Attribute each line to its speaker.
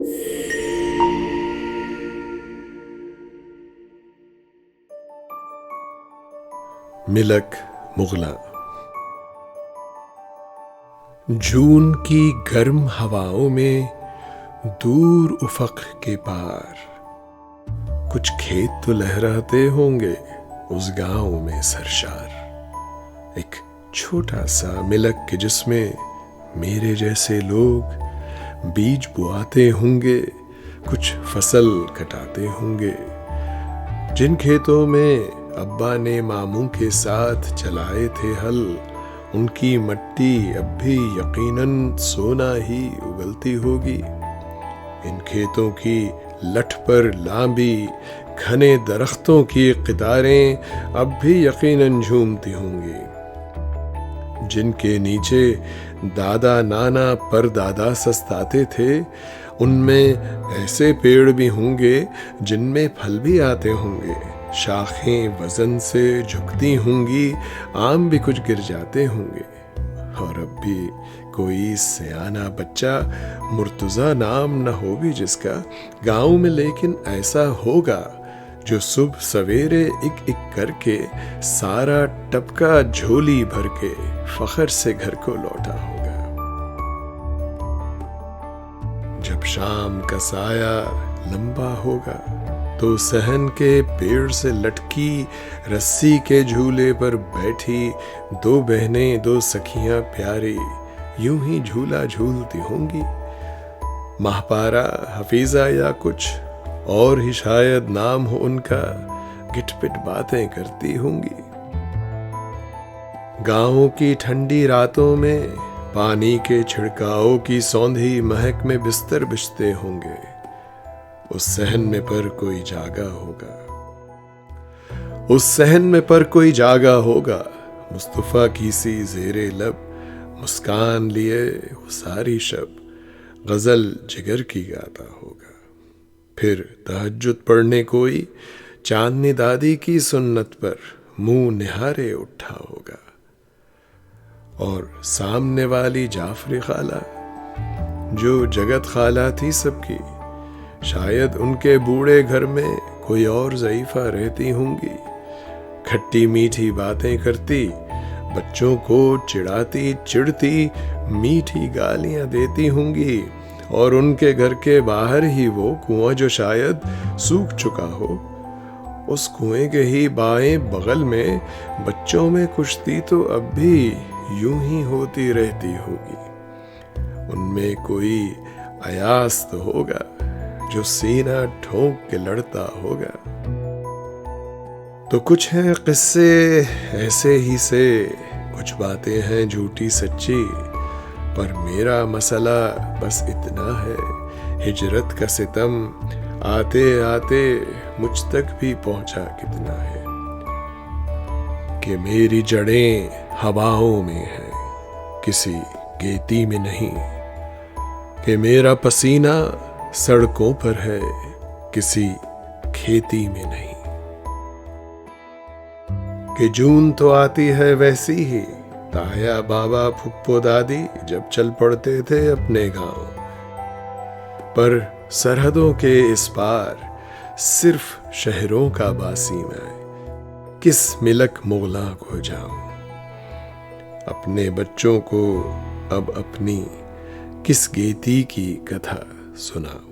Speaker 1: मिलक मुगला। जून की गर्म हवाओं में दूर उफक के पार कुछ खेत तो लहराते होंगे उस गांव में सरशार। एक छोटा सा मिलक के जिसमें मेरे जैसे लोग बीज बोआते होंगे, कुछ फसल कटाते होंगे। जिन खेतों में अब्बा ने मामू के साथ चलाए थे हल, उनकी मिट्टी अब भी यकीनन सोना ही उगलती होगी। इन खेतों की लठ पर लांबी घने दरख्तों की कितारें अब भी यकीनन झूमती होंगी। जिनके नीचे दादा नाना परदादा सस्ताते थे, उनमें ऐसे पेड़ भी होंगे जिनमें फल भी आते होंगे। शाखें वजन से झुकती होंगी, आम भी कुछ गिर जाते होंगे। और अब भी कोई सयाना बच्चा, मुर्तुजा नाम न हो भी जिसका, गांव में लेकिन ऐसा होगा जो सुबह सवेरे एक एक करके सारा टपका झोली भर के फखर से घर को लौटा होगा। जब शाम का साया लंबा होगा तो सहन के पेड़ से लटकी रस्सी के झूले पर बैठी दो बहनें, दो सखियां प्यारी यूं ही झूला झूलती होंगी। महपारा, हफीजा या कुछ और ही शायद नाम हो उनका, गिटपिट बातें करती होंगी। गांव की ठंडी रातों में पानी के छिड़काव की सौंधी महक में बिस्तर बिछते होंगे। उस सहन में पर कोई जागा होगा, उस सहन में पर कोई जागा होगा। मुस्तफा की सी जेरे लब मुस्कान लिए वो सारी शब गजल जिगर की गाता होगा। फिर तहज्जुद पढ़ने कोई चांदनी दादी की सुन्नत पर मुंह निहारे उठा होगा। और सामने वाली जाफरी खाला जो जगत खाला थी सबकी, शायद उनके बूढ़े घर में कोई और ज़ईफा रहती होंगी। खट्टी मीठी बातें करती, बच्चों को चिढ़ाती चिढ़ती मीठी गालियां देती होंगी। और उनके घर के बाहर ही वो कुआं जो शायद सूख चुका हो, उस कुएं के ही बाएं बगल में बच्चों में कुश्ती तो अब भी यूं ही होती रहती होगी। उनमें कोई अयास तो होगा जो सीना ठोंक के लड़ता होगा। तो कुछ हैं किस्से ऐसे ही से, कुछ बातें हैं झूठी सच्ची, पर मेरा मसला बस इतना है, हिजरत का सितम आते आते मुझ तक भी पहुंचा कितना है। कि मेरी जड़ें हवाओं में हैं, किसी गेती में नहीं। कि मेरा पसीना सड़कों पर है, किसी खेती में नहीं। कि जून तो आती है वैसी ही, ताया बाबा फुप्पो दादी जब चल पड़ते थे अपने गांव। पर सरहदों के इस पार सिर्फ शहरों का बासी मैं किस मिलक मुगला को जाऊं। अपने बच्चों को अब अपनी किस गेती की कथा सुनाऊं।